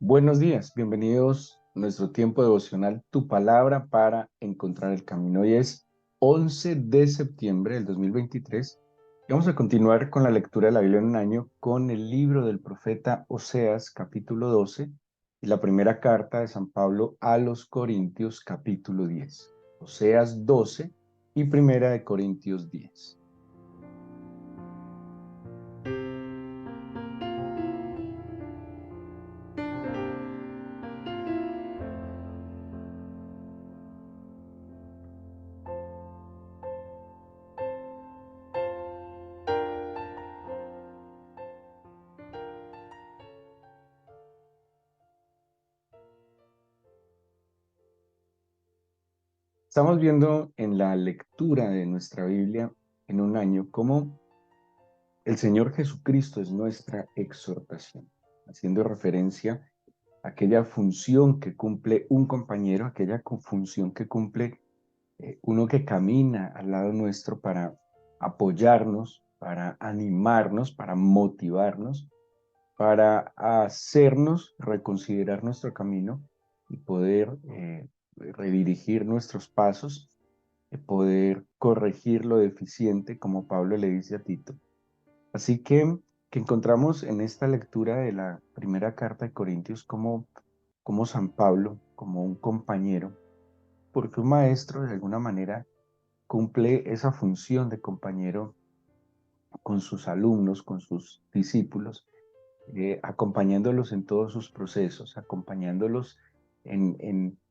Buenos días, bienvenidos a nuestro tiempo devocional, Tu Palabra para Encontrar el Camino. Hoy es 11 de septiembre del 2023 y vamos a continuar con la lectura de la Biblia en un año con el libro del profeta Oseas, capítulo 12, y la primera carta de San Pablo a los Corintios, capítulo 10. Oseas 12 y primera de Corintios 10. Estamos viendo en la lectura de nuestra Biblia en un año cómo el Señor Jesucristo es nuestra exhortación, haciendo referencia a aquella función que cumple un compañero, aquella función que cumple uno que camina al lado nuestro para apoyarnos, para animarnos, para motivarnos, para hacernos reconsiderar nuestro camino y poder redirigir nuestros pasos, poder corregir lo deficiente, como Pablo le dice a Tito. Así que encontramos en esta lectura de la primera carta de Corintios como San Pablo, como un compañero, porque un maestro de alguna manera cumple esa función de compañero con sus alumnos, con sus discípulos, acompañándolos en todos sus procesos, acompañándolos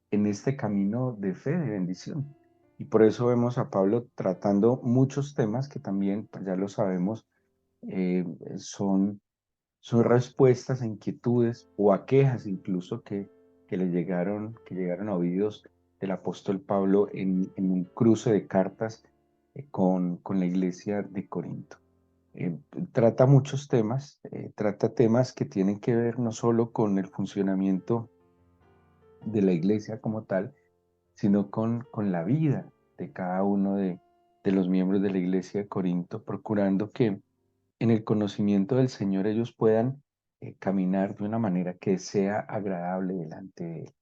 en este camino de fe, de bendición. Y por eso vemos a Pablo tratando muchos temas que también, pues ya lo sabemos, eh, son son respuestas a inquietudes o a quejas incluso que llegaron a oídos del apóstol Pablo en un cruce de cartas con la iglesia de Corinto. Eh, Trata muchos temas, trata temas que tienen que ver no solo con el funcionamiento de la iglesia como tal, sino con la vida de cada uno de los miembros de la iglesia de Corinto, procurando que en el conocimiento del Señor ellos puedan caminar de una manera que sea agradable delante de Él.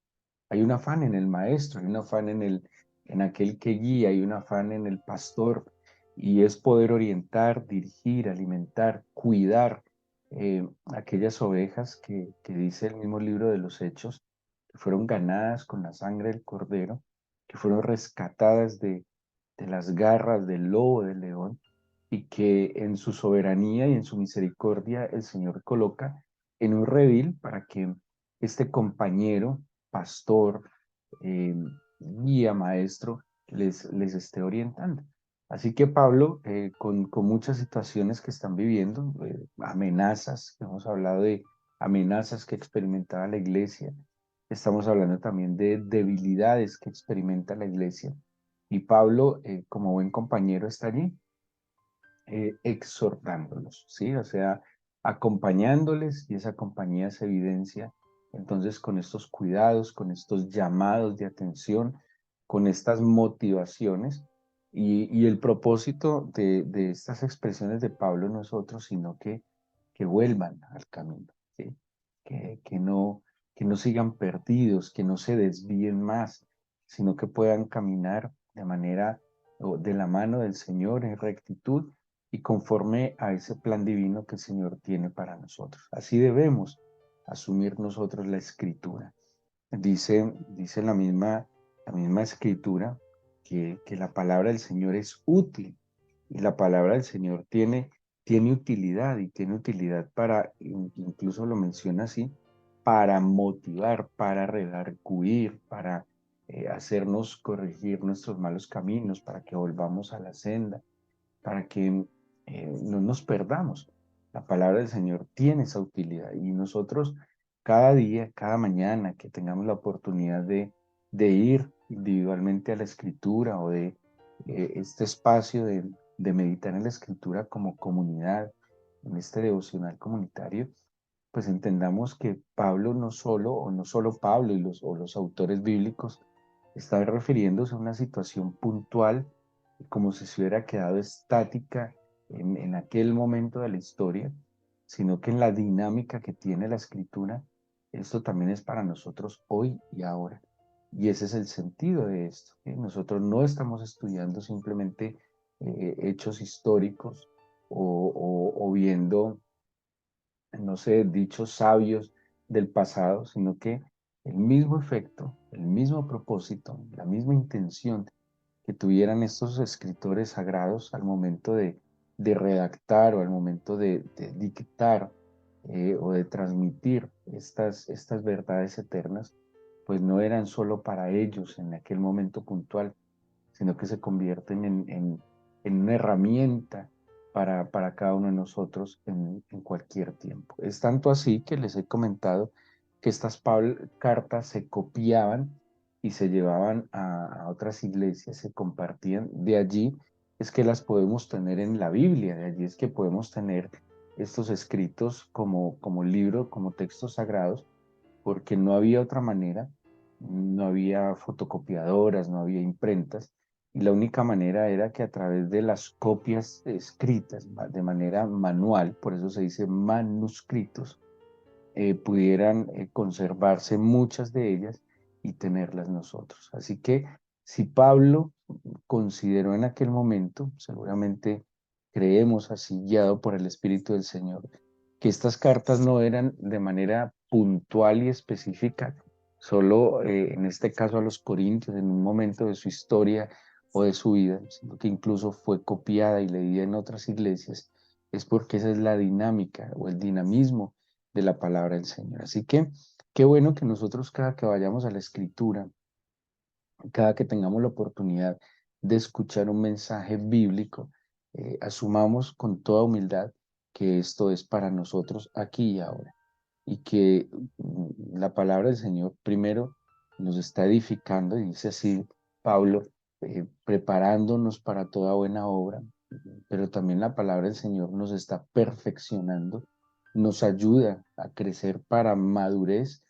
Hay un afán en el maestro, hay un afán en aquel que guía, hay un afán en el pastor, y es poder orientar, dirigir, alimentar, cuidar aquellas ovejas que dice el mismo libro de los Hechos, que fueron ganadas con la sangre del cordero, que fueron rescatadas de las garras del lobo, del león, y que en su soberanía y en su misericordia el Señor coloca en un redil para que este compañero, pastor, eh, guía, maestro, les esté orientando. Así que Pablo, con muchas situaciones que están viviendo, amenazas, hemos hablado de amenazas que experimentaba la iglesia, estamos hablando también de debilidades que experimenta la iglesia, y Pablo, como buen compañero, está allí exhortándolos, ¿sí? O sea, acompañándoles, y esa compañía se evidencia entonces con estos cuidados, con estos llamados de atención, con estas motivaciones. Y el propósito de estas expresiones de Pablo no es otro, sino que vuelvan al camino, ¿sí? Que que no sigan perdidos, que no se desvíen más, sino que puedan caminar de manera o de la mano del Señor en rectitud y conforme a ese plan divino que el Señor tiene para nosotros. Así debemos asumir nosotros la escritura. Dice la misma escritura que la palabra del Señor es útil, y la palabra del Señor tiene utilidad, y tiene utilidad para, incluso lo menciona así, para motivar, para redarguir, para hacernos corregir nuestros malos caminos, para que volvamos a la senda, para que no nos perdamos. La palabra del Señor tiene esa utilidad, y nosotros cada día, cada mañana que tengamos la oportunidad de ir individualmente a la escritura, o de este espacio de meditar en la escritura como comunidad, en este devocional comunitario, pues entendamos que Pablo no solo, o no solo Pablo o los autores bíblicos, están refiriéndose a una situación puntual, como si se hubiera quedado estática en aquel momento de la historia, sino que en la dinámica que tiene la escritura, esto también es para nosotros hoy y ahora. Y ese es el sentido de esto, ¿sí? Nosotros no estamos estudiando simplemente hechos históricos o viendo, no sé, dichos sabios del pasado, sino que el mismo efecto, el mismo propósito, la misma intención que tuvieran estos escritores sagrados al momento de redactar o al momento de dictar o de transmitir estas verdades eternas, pues no eran solo para ellos en aquel momento puntual, sino que se convierten en una herramienta para cada uno de nosotros en cualquier tiempo. Es tanto así que les he comentado que estas cartas se copiaban y se llevaban a otras iglesias, se compartían. De allí es que las podemos tener en la Biblia, de allí es que podemos tener estos escritos como libro, como textos sagrados, porque no había otra manera, no había fotocopiadoras, no había imprentas, y la única manera era que a través de las copias escritas de manera manual, por eso se dice manuscritos, pudieran conservarse muchas de ellas y tenerlas nosotros. Así que si Pablo consideró en aquel momento, seguramente creemos así, guiado por el Espíritu del Señor, que estas cartas no eran de manera puntual y específica, solo en este caso a los Corintios, en un momento de su historia o de su vida, sino que incluso fue copiada y leída en otras iglesias, es porque esa es la dinámica o el dinamismo de la palabra del Señor. Así que qué bueno que nosotros cada que vayamos a la escritura, cada que tengamos la oportunidad de escuchar un mensaje bíblico, asumamos con toda humildad que esto es para nosotros aquí y ahora y que la palabra del Señor primero nos está edificando, y dice así Pablo, preparándonos para toda buena obra, pero también la palabra del Señor nos está perfeccionando, nos ayuda a crecer para madurez,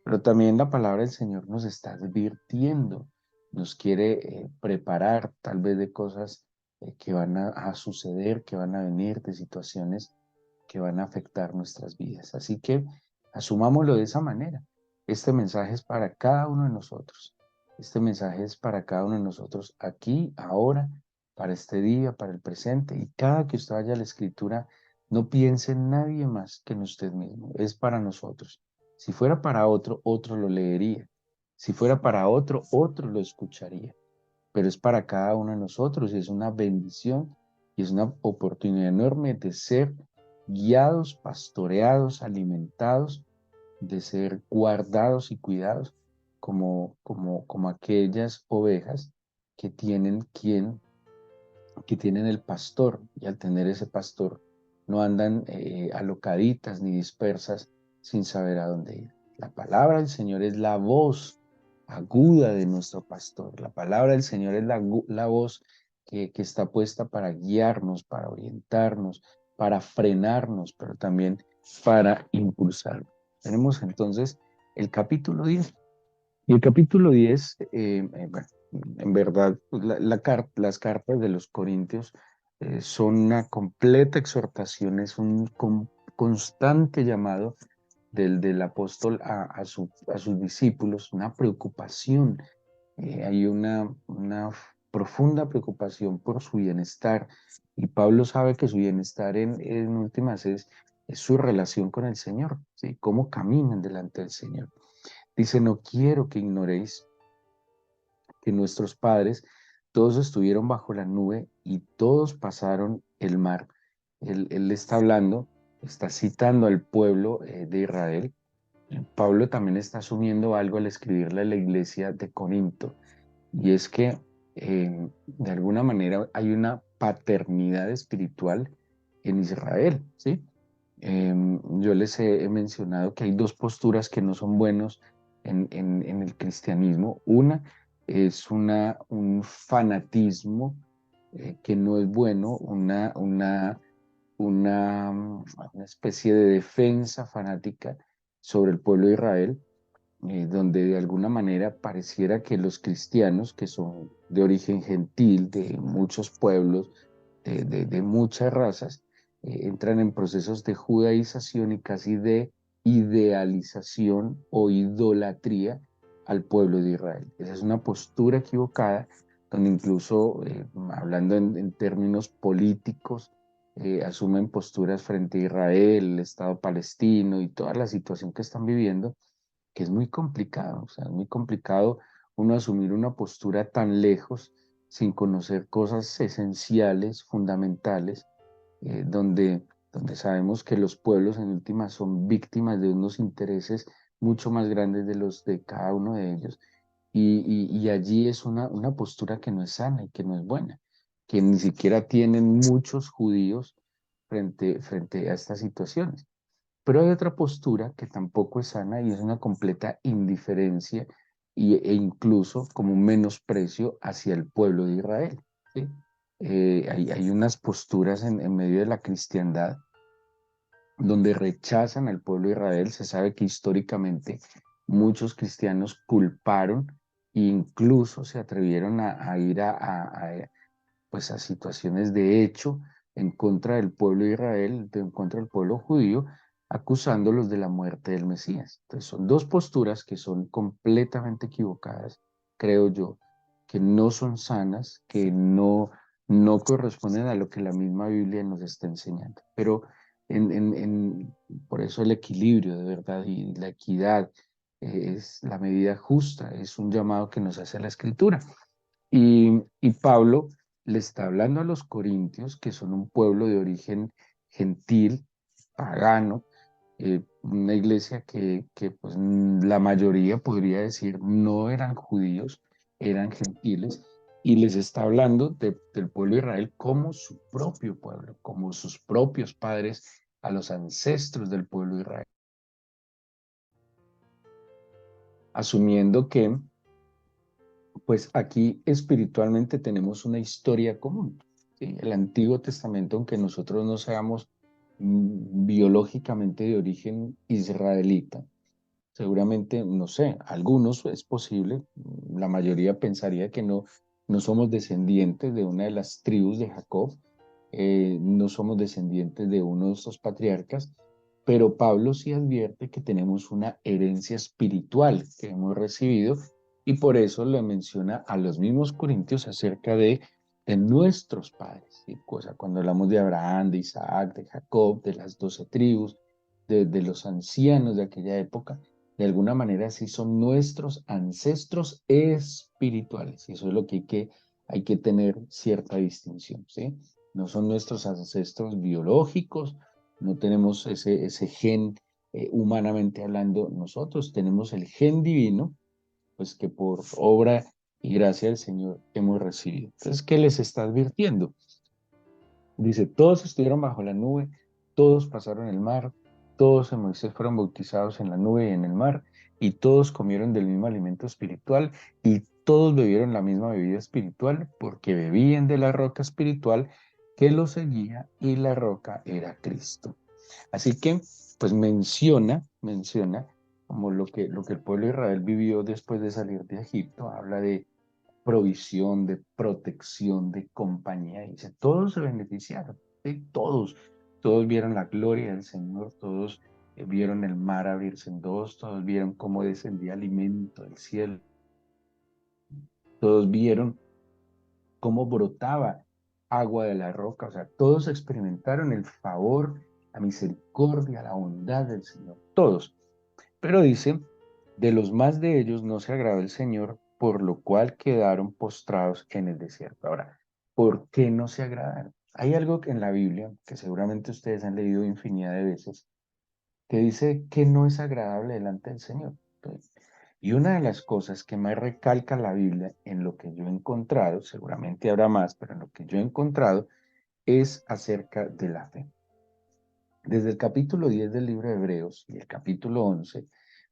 pero también la palabra del Señor nos está advirtiendo, nos quiere preparar tal vez de cosas que van a suceder, que van a venir, de situaciones que van a afectar nuestras vidas. Así que asumámoslo de esa manera. Este mensaje es para cada uno de nosotros. Este mensaje es para cada uno de nosotros aquí, ahora, para este día, para el presente. Y cada que usted vaya a la escritura, no piense en nadie más que en usted mismo. Es para nosotros. Si fuera para otro, otro lo leería. Si fuera para otro, otro lo escucharía. Pero es para cada uno de nosotros y es una bendición y es una oportunidad enorme de ser guiados, pastoreados, alimentados, de ser guardados y cuidados como aquellas ovejas que tienen que tienen el pastor, y al tener ese pastor no andan alocaditas ni dispersas sin saber a dónde ir. La palabra del Señor es la voz aguda de nuestro pastor. La palabra del Señor es la voz que está puesta para guiarnos, para orientarnos, para frenarnos, pero también para impulsarnos. Tenemos entonces el capítulo 10. Y el capítulo 10, bueno, en verdad, pues, las cartas de los Corintios son una completa exhortación, es un constante llamado del apóstol a sus discípulos, una preocupación, hay una profunda preocupación por su bienestar. Y Pablo sabe que su bienestar en últimas es su relación con el Señor, ¿sí? Cómo caminan delante del Señor. Dice, no quiero que ignoréis que nuestros padres todos estuvieron bajo la nube y todos pasaron el mar. Él está hablando, está citando al pueblo de Israel. Pablo también está asumiendo algo al escribirle a la iglesia de Corinto, y es que de alguna manera hay una paternidad espiritual en Israel, ¿sí? Yo les he mencionado que hay dos posturas que no son buenos en el cristianismo. Una es un fanatismo que no es bueno, una especie de defensa fanática sobre el pueblo de Israel, donde de alguna manera pareciera que los cristianos, que son de origen gentil, de muchos pueblos, de muchas razas, entran en procesos de judaización y casi de idealización o idolatría al pueblo de Israel. Esa es una postura equivocada, donde incluso, hablando en términos políticos, asumen posturas frente a Israel, el Estado palestino y toda la situación que están viviendo, que es muy complicado. O sea, es muy complicado uno asumir una postura tan lejos sin conocer cosas esenciales, fundamentales, donde, donde sabemos que los pueblos en última son víctimas de unos intereses mucho más grandes de los de cada uno de ellos. Y allí es una postura que no es sana y que no es buena, que ni siquiera tienen muchos judíos frente a estas situaciones. Pero hay otra postura que tampoco es sana y es una completa indiferencia e incluso como un menosprecio hacia el pueblo de Israel. ¿Sí? Hay unas posturas en medio de la cristiandad donde rechazan al pueblo de Israel. Se sabe que históricamente muchos cristianos culparon e incluso se atrevieron a ir pues a situaciones de hecho en contra del pueblo de Israel, en contra del pueblo judío, acusándolos de la muerte del Mesías. Entonces son dos posturas que son completamente equivocadas, creo yo, que no son sanas, que no corresponden a lo que la misma Biblia nos está enseñando. Pero por eso el equilibrio de verdad y la equidad es la medida justa, es un llamado que nos hace la Escritura. Y Pablo le está hablando a los corintios, que son un pueblo de origen gentil, pagano, una iglesia que pues, la mayoría podría decir no eran judíos, eran gentiles, y les está hablando del pueblo de Israel como su propio pueblo, como sus propios padres, a los ancestros del pueblo de Israel, asumiendo que pues aquí espiritualmente tenemos una historia común. ¿Sí? El Antiguo Testamento, aunque nosotros no seamos biológicamente de origen israelita, seguramente, no sé, algunos es posible, la mayoría pensaría que no somos descendientes de una de las tribus de Jacob, no somos descendientes de uno de estos patriarcas, pero Pablo sí advierte que tenemos una herencia espiritual que hemos recibido y por eso le menciona a los mismos corintios acerca de nuestros padres. ¿Sí? Cosa, cuando hablamos de Abraham, de Isaac, de Jacob, de las 12 tribus, de los ancianos de aquella época, de alguna manera sí son nuestros ancestros espirituales. Y eso es lo que hay que tener cierta distinción, ¿sí? No son nuestros ancestros biológicos, no tenemos ese gen humanamente hablando. Nosotros tenemos el gen divino, pues que por obra y gracia del Señor hemos recibido. Entonces, ¿qué les está advirtiendo? Dice, todos estuvieron bajo la nube, todos pasaron el mar, todos en Moisés fueron bautizados en la nube y en el mar, y todos comieron del mismo alimento espiritual, y todos bebieron la misma bebida espiritual, porque bebían de la roca espiritual que los seguía, y la roca era Cristo. Así que, pues menciona como lo que el pueblo de Israel vivió después de salir de Egipto, habla de provisión, de protección, de compañía. Dice, todos se beneficiaron, ¿sí? Todos vieron la gloria del Señor, todos vieron el mar abrirse en dos, todos vieron cómo descendía alimento del cielo, todos vieron cómo brotaba agua de la roca, o sea, todos experimentaron el favor, la misericordia, la bondad del Señor, todos. Pero dice, de los más de ellos no se agradó el Señor, por lo cual quedaron postrados en el desierto. Ahora, ¿por qué no se agradaron? Hay algo que en la Biblia, que seguramente ustedes han leído infinidad de veces, que dice que no es agradable delante del Señor. Entonces, y una de las cosas que más recalca la Biblia en lo que yo he encontrado, seguramente habrá más, pero en lo que yo he encontrado, es acerca de la fe. Desde el capítulo 10 del libro de Hebreos y el capítulo 11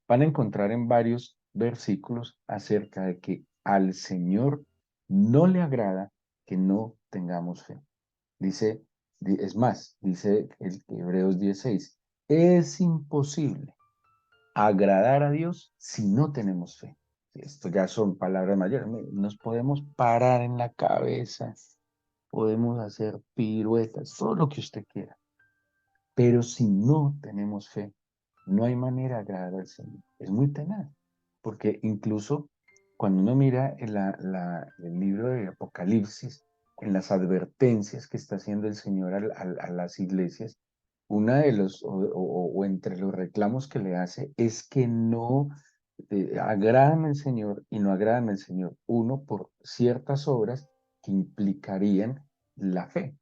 van a encontrar en varios versículos acerca de que al Señor no le agrada que no tengamos fe. Dice, es más, dice el Hebreos 16, es imposible agradar a Dios si no tenemos fe. Esto ya son palabras mayores. Nos podemos parar en la cabeza, podemos hacer piruetas, todo lo que usted quiera. Pero si no tenemos fe, no hay manera de agradar al Señor. Es muy tenaz, porque incluso cuando uno mira en el libro de Apocalipsis, en las advertencias que está haciendo el Señor a las iglesias, una de los, o entre los reclamos que le hace es que no agradan al Señor y no agradan al Señor. Uno, por ciertas obras que implicarían la fe.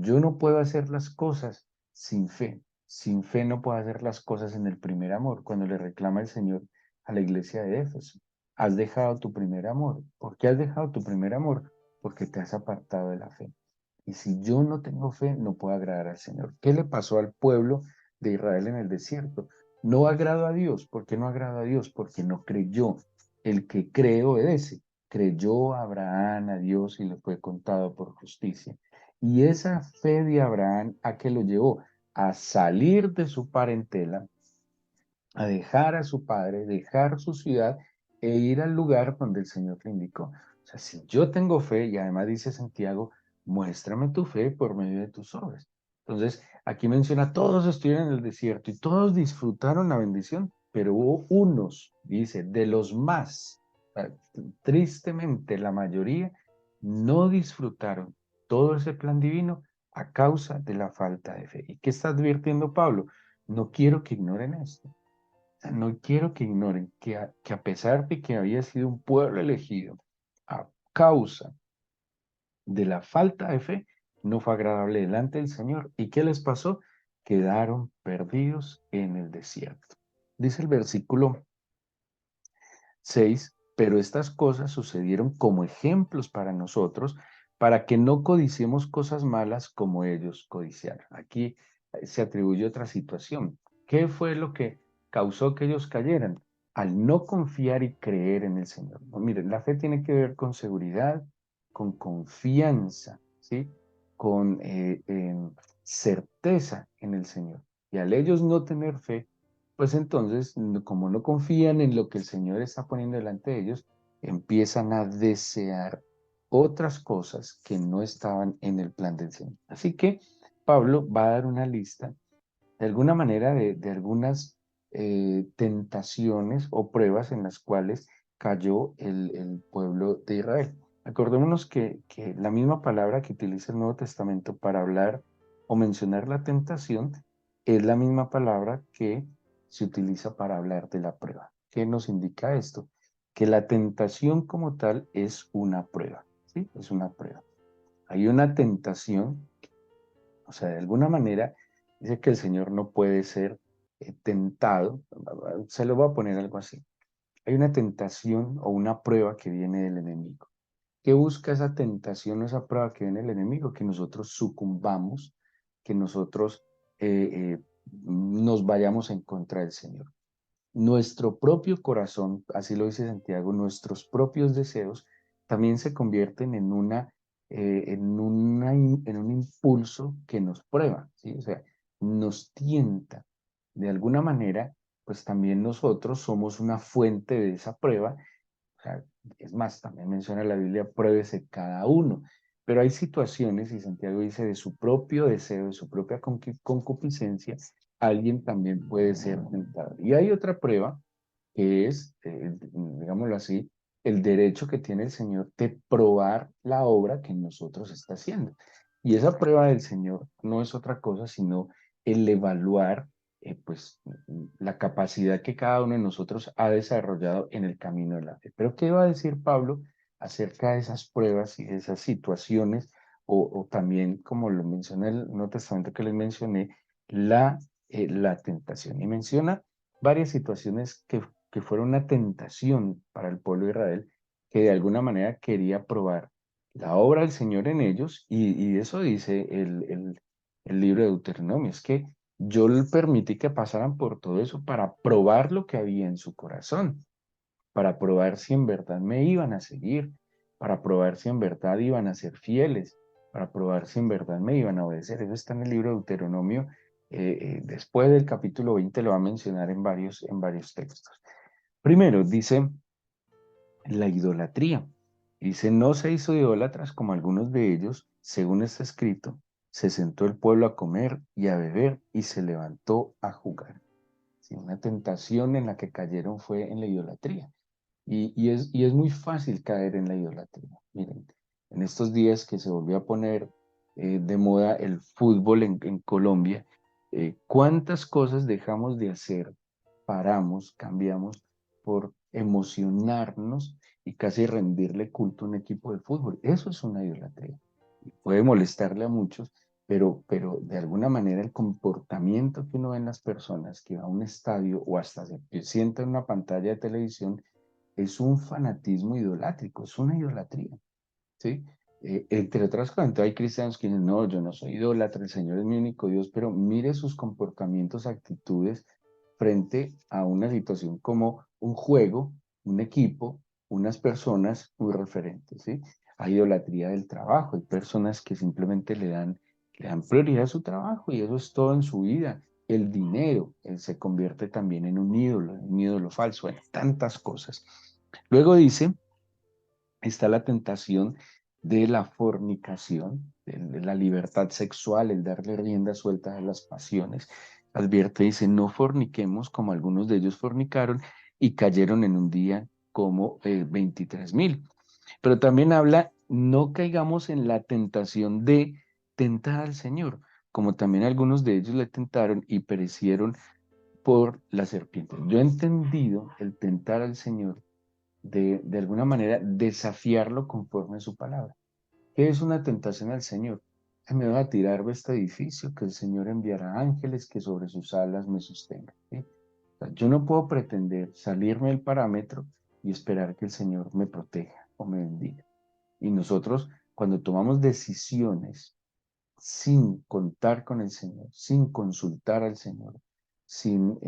Yo no puedo hacer las cosas sin fe. Sin fe no puedo hacer las cosas en el primer amor. Cuando le reclama el Señor a la iglesia de Éfeso, has dejado tu primer amor. ¿Por qué has dejado tu primer amor? Porque te has apartado de la fe. Y si yo no tengo fe, no puedo agradar al Señor. ¿Qué le pasó al pueblo de Israel en el desierto? No agradó a Dios. ¿Por qué no agradó a Dios? Porque no creyó. El que cree obedece. Creyó Abraham a Dios y le fue contado por justicia. Y esa fe de Abraham, ¿a qué lo llevó? A salir de su parentela, a dejar a su padre, dejar su ciudad e ir al lugar donde el Señor le indicó. O sea, si yo tengo fe, y además dice Santiago, muéstrame tu fe por medio de tus obras. Entonces, aquí menciona, todos estuvieron en el desierto y todos disfrutaron la bendición, pero hubo unos, dice, de los más, tristemente la mayoría, no disfrutaron todo ese plan divino a causa de la falta de fe. ¿Y qué está advirtiendo Pablo? No quiero que ignoren esto. No quiero que ignoren que a pesar de que había sido un pueblo elegido a causa de la falta de fe, no fue agradable delante del Señor. ¿Y qué les pasó? Quedaron perdidos en el desierto. Dice el versículo 6, pero estas cosas sucedieron como ejemplos para nosotros, para que no codiciemos cosas malas como ellos codiciaron. Aquí se atribuye otra situación. ¿Qué fue lo que causó que ellos cayeran? Al no confiar y creer en el Señor. No, miren, la fe tiene que ver con seguridad, con confianza, ¿sí? Con certeza en el Señor. Y al ellos no tener fe, pues entonces, como no confían en lo que el Señor está poniendo delante de ellos, empiezan a desear otras cosas que no estaban en el plan del Señor. Así que Pablo va a dar una lista, de alguna manera, de algunas tentaciones o pruebas en las cuales cayó el pueblo de Israel. Acordémonos que la misma palabra que utiliza el Nuevo Testamento para hablar o mencionar la tentación es la misma palabra que se utiliza para hablar de la prueba. ¿Qué nos indica esto? Que la tentación como tal es una prueba, ¿sí? Es una prueba. Hay una tentación, o sea, de alguna manera, dice que el Señor no puede ser tentado, se lo voy a poner algo así. Hay una tentación o una prueba que viene del enemigo. ¿Qué busca esa tentación o esa prueba que viene del enemigo? Que nosotros sucumbamos, que nosotros nos vayamos en contra del Señor. Nuestro propio corazón, así lo dice Santiago, nuestros propios deseos también se convierten en un impulso que nos prueba, ¿sí? O sea, nos tienta. De alguna manera, pues también nosotros somos una fuente de esa prueba. O sea, es más, también menciona la Biblia, pruébese cada uno. Pero hay situaciones, y Santiago dice, de su propio deseo, de su propia concupiscencia, alguien también puede ser tentado. Y hay otra prueba que es, digámoslo así, el derecho que tiene el Señor de probar la obra que en nosotros está haciendo. Y esa prueba del Señor no es otra cosa sino el evaluar pues la capacidad que cada uno de nosotros ha desarrollado en el camino de la fe. Pero ¿qué va a decir Pablo acerca de esas pruebas y de esas situaciones? O también, como lo menciona el Nuevo Testamento que les mencioné, la tentación. Y menciona varias situaciones que fueron una tentación para el pueblo de Israel, que de alguna manera quería probar la obra del Señor en ellos, y eso dice el libro de Deuteronomio, es que yo le permití que pasaran por todo eso para probar lo que había en su corazón, para probar si en verdad me iban a seguir, para probar si en verdad iban a ser fieles, para probar si en verdad me iban a obedecer. Eso está en el libro de Deuteronomio. Después del capítulo 20 lo va a mencionar en varios textos. Primero, dice la idolatría. Dice, no se hizo idólatras como algunos de ellos, según está escrito, se sentó el pueblo a comer y a beber y se levantó a jugar. ¿sí? Una tentación en la que cayeron fue en la idolatría. Y es muy fácil caer en la idolatría. Miren, en estos días que se volvió a poner de moda el fútbol en Colombia, ¿cuántas cosas dejamos de hacer, paramos, cambiamos por emocionarnos y casi rendirle culto a un equipo de fútbol? Eso es una idolatría. Puede molestarle a muchos, pero de alguna manera el comportamiento que uno ve en las personas que va a un estadio o hasta se sienta en una pantalla de televisión es un fanatismo idolátrico, es una idolatría, ¿sí? Entre otras cosas, hay cristianos que dicen, no, yo no soy idólatra, el Señor es mi único Dios, pero mire sus comportamientos, actitudes frente a una situación como un juego, un equipo, unas personas muy referentes, ¿sí? Hay idolatría del trabajo, hay personas que simplemente le dan prioridad a su trabajo y eso es todo en su vida. El dinero, él se convierte también en un ídolo falso, en tantas cosas. Luego dice, está la tentación de la fornicación, de la libertad sexual, el darle rienda suelta a las pasiones. Advierte, dice, no forniquemos como algunos de ellos fornicaron y cayeron en un día como 23,000. Pero también habla, no caigamos en la tentación de tentar al Señor, como también algunos de ellos le tentaron y perecieron por la serpiente. Yo he entendido el tentar al Señor de alguna manera desafiarlo conforme a su palabra. ¿Qué es una tentación al Señor? Ay, me va a tirar de este edificio, que el Señor enviará ángeles que sobre sus alas me sostengan, ¿sí? O sea, yo no puedo pretender salirme del parámetro y esperar que el Señor me proteja o me bendiga. Y nosotros, cuando tomamos decisiones sin contar con el Señor, sin consultar al Señor, sin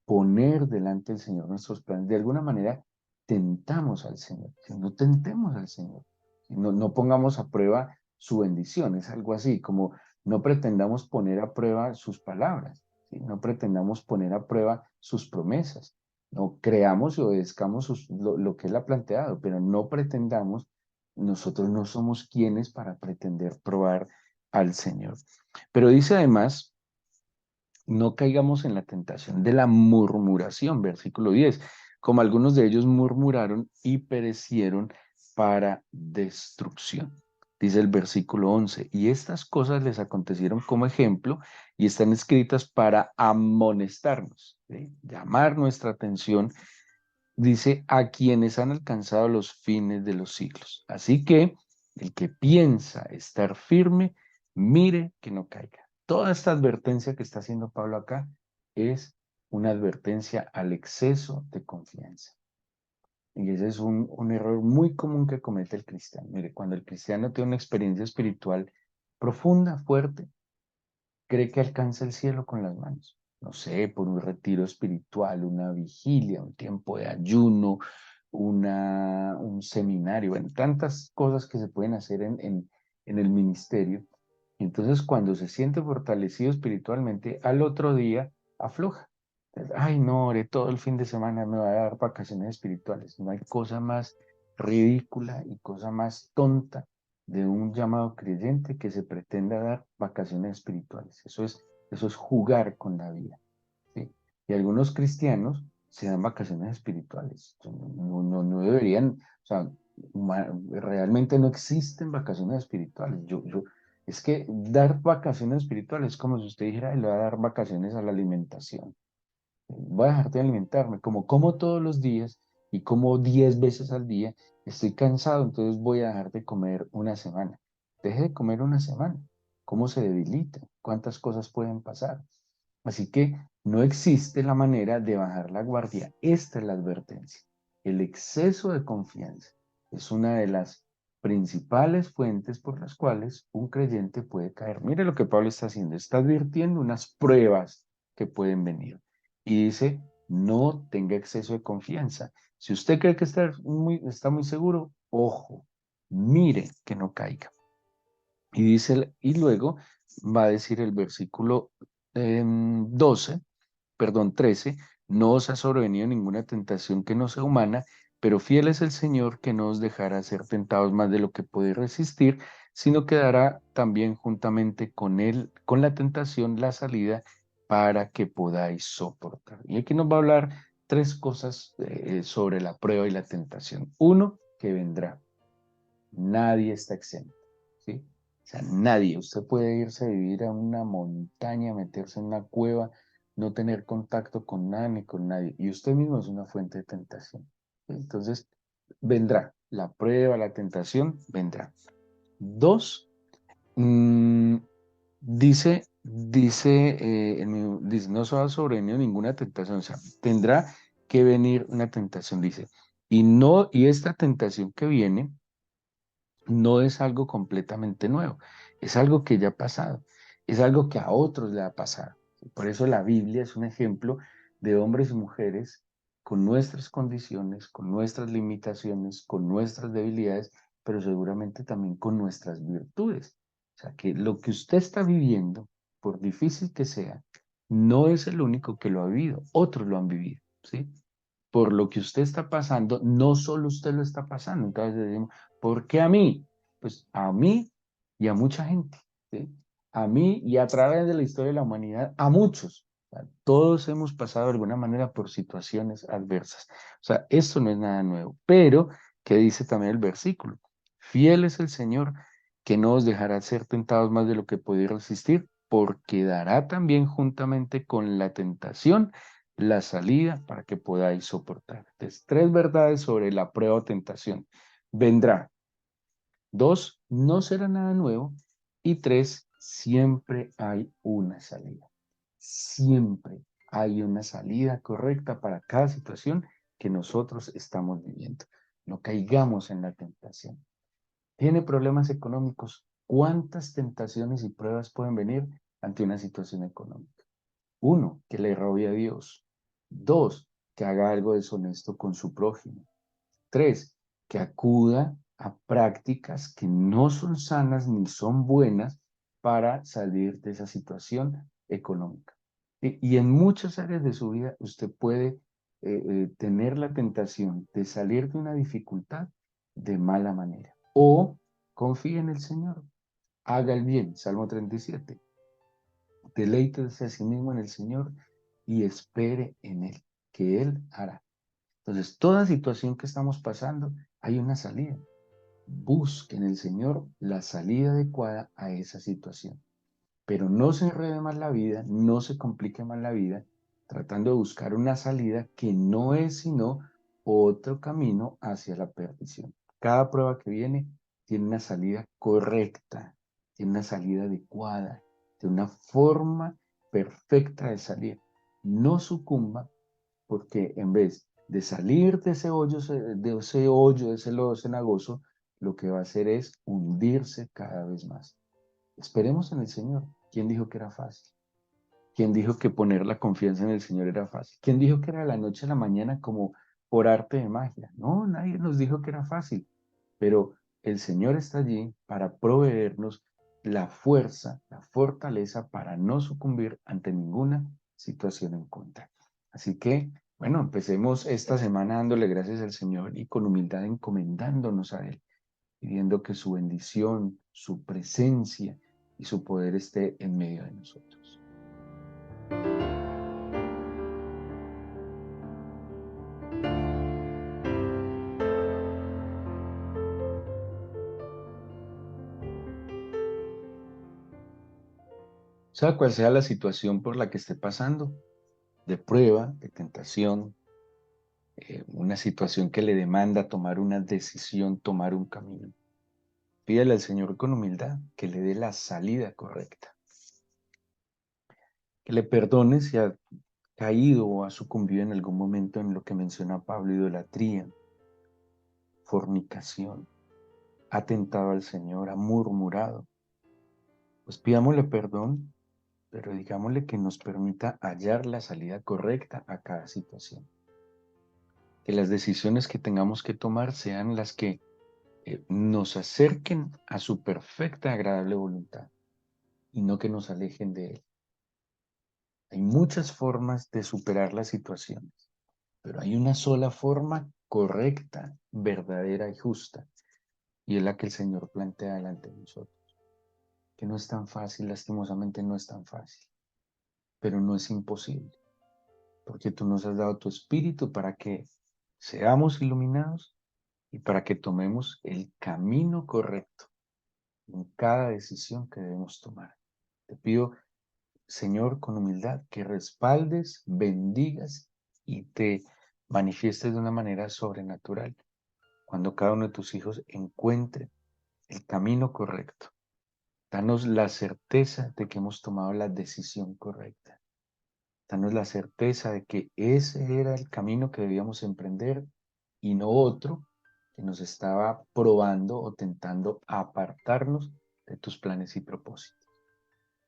poner delante del Señor nuestros planes, de alguna manera tentamos al Señor, que no tentemos al Señor, no pongamos a prueba su bendición, es algo así, como no pretendamos poner a prueba sus palabras, ¿sí? No pretendamos poner a prueba sus promesas, no creamos y obedezcamos lo que Él ha planteado, pero no pretendamos, nosotros no somos quienes para pretender probar al Señor. Pero dice además, no caigamos en la tentación de la murmuración, versículo 10, como algunos de ellos murmuraron y perecieron para destrucción. Dice el versículo 11, y estas cosas les acontecieron como ejemplo y están escritas para amonestarnos, ¿sí? Llamar nuestra atención, dice, a quienes han alcanzado los fines de los siglos. Así que el que piensa estar firme, mire que no caiga. Toda esta advertencia que está haciendo Pablo acá es una advertencia al exceso de confianza. Y ese es un error muy común que comete el cristiano. Mire, cuando el cristiano tiene una experiencia espiritual profunda, fuerte, cree que alcanza el cielo con las manos. No sé, por un retiro espiritual, una vigilia, un tiempo de ayuno, un seminario, bueno, tantas cosas que se pueden hacer en el ministerio. Entonces, cuando se siente fortalecido espiritualmente, al otro día afloja. Ay, no, oré todo el fin de semana, me va a dar vacaciones espirituales. No hay cosa más ridícula y cosa más tonta de un llamado creyente que se pretenda dar vacaciones espirituales. Eso es jugar con la vida, ¿sí? Y algunos cristianos se dan vacaciones espirituales. No deberían, o sea, realmente no existen vacaciones espirituales. Es que dar vacaciones espirituales es como si usted dijera, "Ay, le voy a dar vacaciones a la alimentación. Voy a dejar de alimentarme, como todos los días y como 10 veces al día, estoy cansado, entonces voy a dejar de comer una semana. Deje de comer una semana. ¿Cómo se debilita? ¿Cuántas cosas pueden pasar? Así que no existe la manera de bajar la guardia. Esta es la advertencia. El exceso de confianza es una de las principales fuentes por las cuales un creyente puede caer. Mire lo que Pablo está haciendo. Está advirtiendo unas pruebas que pueden venir. Y dice, no tenga exceso de confianza. Si usted cree que está muy seguro, ojo, mire que no caiga. Y dice, y luego va a decir el versículo 12, perdón, 13, no os ha sobrevenido ninguna tentación que no sea humana, pero fiel es el Señor que no os dejará ser tentados más de lo que podéis resistir, sino que dará también juntamente con él, con la tentación, la salida para que podáis soportar. Y aquí nos va a hablar tres cosas sobre la prueba y la tentación. Uno, que vendrá. Nadie está exento, ¿sí? O sea, nadie. Usted puede irse a vivir a una montaña, meterse en una cueva, no tener contacto con nada ni con nadie. Y usted mismo es una fuente de tentación. ¿Sí? Entonces, vendrá. La prueba, la tentación, vendrá. Dos, mm, dice, no se va a sobrevenir ninguna tentación, o sea, tendrá que venir una tentación, dice, y esta tentación que viene no es algo completamente nuevo, es algo que ya ha pasado, es algo que a otros le ha pasado. Por eso la Biblia es un ejemplo de hombres y mujeres con nuestras condiciones, con nuestras limitaciones, con nuestras debilidades, pero seguramente también con nuestras virtudes. O sea, que lo que usted está viviendo, por difícil que sea, no es el único que lo ha vivido, otros lo han vivido, ¿sí? Por lo que usted está pasando, no solo usted lo está pasando. Entonces decimos, ¿por qué a mí? Pues a mí y a mucha gente, ¿sí? A mí y a través de la historia de la humanidad, a muchos. O sea, todos hemos pasado de alguna manera por situaciones adversas. O sea, esto no es nada nuevo. Pero, ¿qué dice también el versículo? Fiel es el Señor, que no os dejará ser tentados más de lo que podéis resistir, porque dará también juntamente con la tentación la salida para que podáis soportar. Entonces, tres verdades sobre la prueba o tentación. Vendrá. Dos, no será nada nuevo. Y tres, siempre hay una salida. Siempre hay una salida correcta para cada situación que nosotros estamos viviendo. No caigamos en la tentación. ¿Tiene problemas económicos? ¿Cuántas tentaciones y pruebas pueden venir ante una situación económica? Uno, que le robe a Dios. Dos, que haga algo deshonesto con su prójimo. Tres, que acuda a prácticas que no son sanas ni son buenas para salir de esa situación económica. Y en muchas áreas de su vida usted puede tener la tentación de salir de una dificultad de mala manera. O confíe en el Señor, haga el bien, Salmo 37. Deleítese a sí mismo en el Señor y espere en Él, que Él hará. Entonces, toda situación que estamos pasando, hay una salida. Busque en el Señor la salida adecuada a esa situación. Pero no se enrede más la vida, no se complique más la vida, tratando de buscar una salida que no es sino otro camino hacia la perdición. Cada prueba que viene tiene una salida correcta, tiene una salida adecuada, tiene una forma perfecta de salir. No sucumba porque en vez de salir de ese lodo cenagoso, lo que va a hacer es hundirse cada vez más. Esperemos en el Señor. ¿Quién dijo que era fácil? ¿Quién dijo que poner la confianza en el Señor era fácil? ¿Quién dijo que era de la noche a la mañana como por arte de magia? No, nadie nos dijo que era fácil, pero el Señor está allí para proveernos la fuerza, la fortaleza para no sucumbir ante ninguna situación en contra. Así que, bueno, empecemos esta semana dándole gracias al Señor y con humildad encomendándonos a Él, pidiendo que su bendición, su presencia y su poder esté en medio de nosotros. Sea cual sea la situación por la que esté pasando, de prueba, de tentación, una situación que le demanda tomar una decisión, tomar un camino. Pídale al Señor con humildad que le dé la salida correcta, que le perdone si ha caído o ha sucumbido en algún momento en lo que menciona Pablo, idolatría, fornicación, ha tentado al Señor, ha murmurado. Pues pidámosle perdón, pero digámosle que nos permita hallar la salida correcta a cada situación. Que las decisiones que tengamos que tomar sean las que nos acerquen a su perfecta, agradable voluntad y no que nos alejen de Él. Hay muchas formas de superar las situaciones, pero hay una sola forma correcta, verdadera y justa, y es la que el Señor plantea delante de nosotros, que no es tan fácil, lastimosamente no es tan fácil, pero no es imposible, porque tú nos has dado tu espíritu para que seamos iluminados y para que tomemos el camino correcto en cada decisión que debemos tomar. Te pido, Señor, con humildad, que respaldes, bendigas y te manifiestes de una manera sobrenatural cuando cada uno de tus hijos encuentre el camino correcto. Danos la certeza de que hemos tomado la decisión correcta. Danos la certeza de que ese era el camino que debíamos emprender y no otro que nos estaba probando o tentando apartarnos de tus planes y propósitos.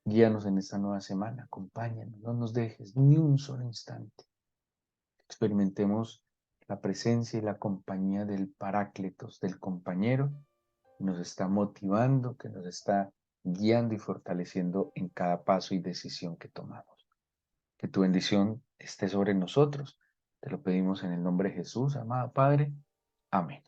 Guíanos en esta nueva semana, acompáñanos, no nos dejes ni un solo instante. Experimentemos la presencia y la compañía del Paráclitos, del compañero que nos está motivando, que nos está guiando y fortaleciendo en cada paso y decisión que tomamos. Que tu bendición esté sobre nosotros. Te lo pedimos en el nombre de Jesús, amado Padre. Amén.